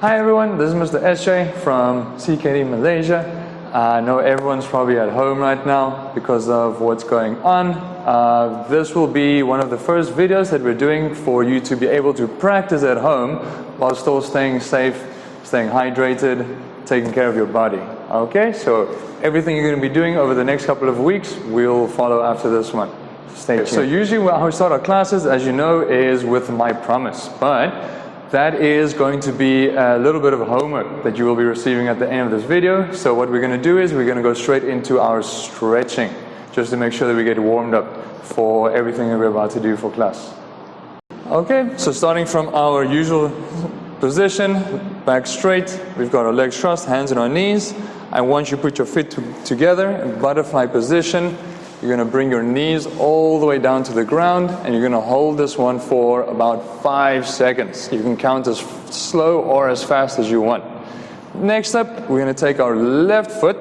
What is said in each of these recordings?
Hi everyone, this is Mr. SJ from CKD Malaysia. I know everyone's probably at home right now because of what's going on. This will be one of the first videos that we're doing for you to be able to practice at home while still staying safe, staying hydrated, taking care of your body. Okay, so everything you're going to be doing over the next couple of weeks will follow after this one. Stay tuned. So usually how we start our classes, as you know, is with my promise, but that is going to be a little bit of homework that you will be receiving at the end of this video. So what we're going to do is we're going to go straight into our stretching, just to make sure that we get warmed up for everything that we're about to do for class. Okay, so starting from our usual position, back straight, we've got our legs crossed, hands on our knees. And once you put your feet together in butterfly position, you're going to bring your knees all the way down to the ground, and you're going to hold this one for about 5 seconds. You can count as slow or as fast as you want. Next up, we're going to take our left foot,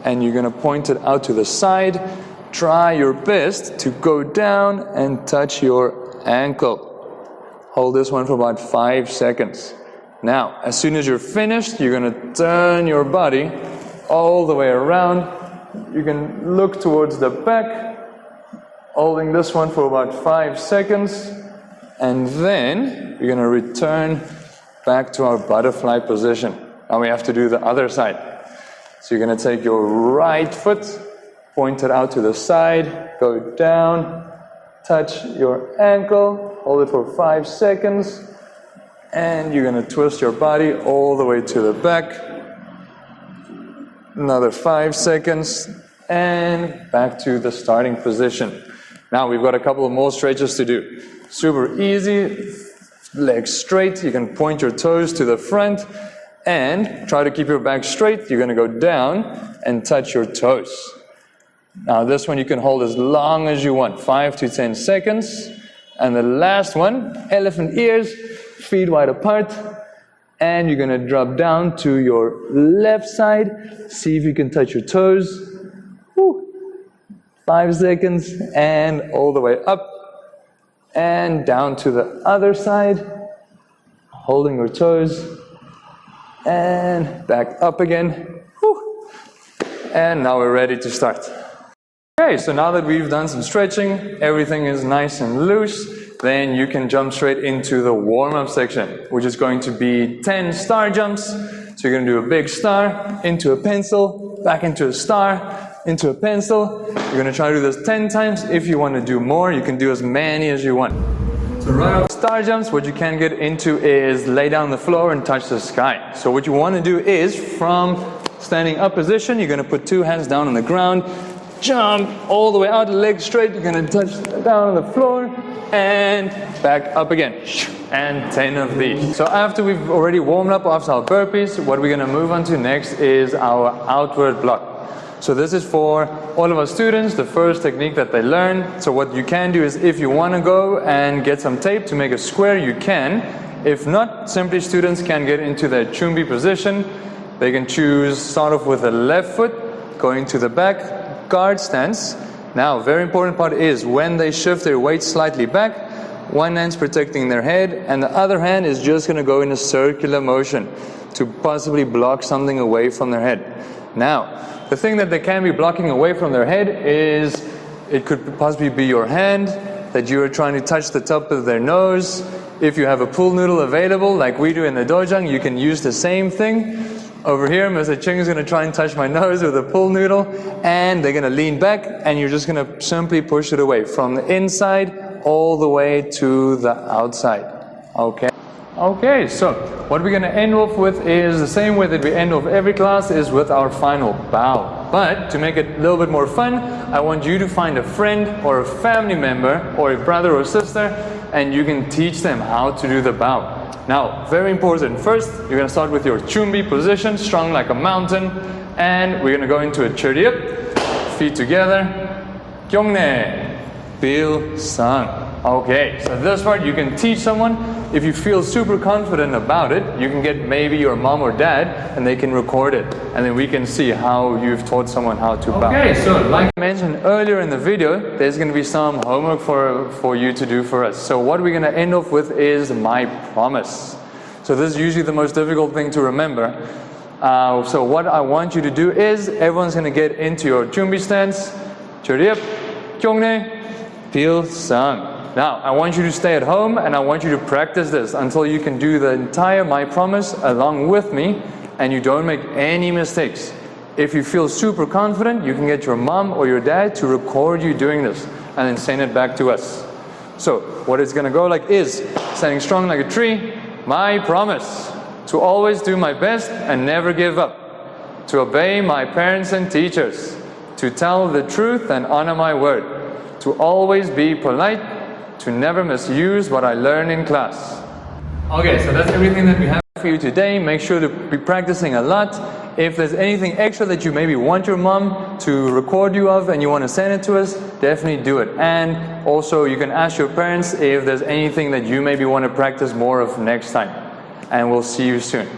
and you're going to point it out to the side. Try your best to go down and touch your ankle. Hold this one for about 5 seconds. Now, as soon as you're finished, you're going to turn your body all the way around. You can look towards the back, holding this one for about 5 seconds, and then you're going to return back to our butterfly position. Now we have to do the other side. So you're going to take your right foot, point it out to the side, go down, touch your ankle, hold it for 5 seconds, and you're going to twist your body all the way to the back. Another 5 seconds, and back to the starting position. Now we've got a couple of more stretches to do. Super easy, legs straight. You can point your toes to the front and try to keep your back straight. You're going to go down and touch your toes. Now this one you can hold as long as you want, 5 to 10 seconds. And the last one, elephant ears, feet wide apart. And you're going to drop down to your left side. See if you can touch your toes. Woo. 5 seconds, and all the way up. And down to the other side. Holding your toes. And back up again. Woo. And now we're ready to start. Okay, so now that we've done some stretching, everything is nice and loose. Then you can jump straight into the warm-up section, which is going to be 10 star jumps. So you're going to do a big star, into a pencil, back into a star, into a pencil. You're going to try to do this 10 times. If you want to do more, you can do as many as you want. So right off star jumps, what you can get into is lay down on the floor and touch the sky. So what you want to do is, from standing up position, you're going to put 2 hands down on the ground, jump all the way out, legs straight. You're going to touch down on the floor and back up again, and 10 of these. So after we've already warmed up after our burpees, what we're going to move on to next is our outward block. So this is for all of our students, the first technique that they learn. So what you can do is, if you want to go and get some tape to make a square, you can. If not, simply students can get into their chumbi position. They can choose, start off with the left foot, going to the back, guard stance. Now, very important part is, when they shift their weight slightly back, one hand's protecting their head, and the other hand is just going to go in a circular motion to possibly block something away from their head. Now, the thing that they can be blocking away from their head is, it could possibly be your hand, that you are trying to touch the top of their nose. If you have a pool noodle available, like we do in the dojang, you can use the same thing. Over here, Mr. Ching is going to try and touch my nose with a pool noodle, and they're going to lean back, and you're just going to simply push it away from the inside all the way to the outside. Okay? Okay, so what we're going to end off with is the same way that we end off every class, is with our final bow. But to make it a little bit more fun, I want you to find a friend or a family member or a brother or sister, and you can teach them how to do the bow. Now, very important. First, you're going to start with your chumbi position, strong like a mountain. And we're going to go into a chöryep, feet together. Kyongne, Bil Sang. Okay, so this part you can teach someone. If you feel super confident about it, you can get maybe your mom or dad, and they can record it. And then we can see how you've taught someone how to bow. Okay, so like I mentioned earlier in the video, there's going to be some homework for you to do for us. So what we're going to end off with is my promise. So this is usually the most difficult thing to remember. So what I want you to do is, everyone's going to get into your 준비 stance. Chorip, kyongne, pil, sang. Now, I want you to stay at home and I want you to practice this until you can do the entire My Promise along with me and you don't make any mistakes. If you feel super confident, you can get your mom or your dad to record you doing this and then send it back to us. So, what it's going to go like is, standing strong like a tree, my promise to always do my best and never give up, to obey my parents and teachers, to tell the truth and honor my word, to always be polite, to never misuse what I learn in class. Okay, so that's everything that we have for you today. Make sure to be practicing a lot. If there's anything extra that you maybe want your mom to record you of and you want to send it to us, definitely do it. And also you can ask your parents if there's anything that you maybe want to practice more of next time. And we'll see you soon.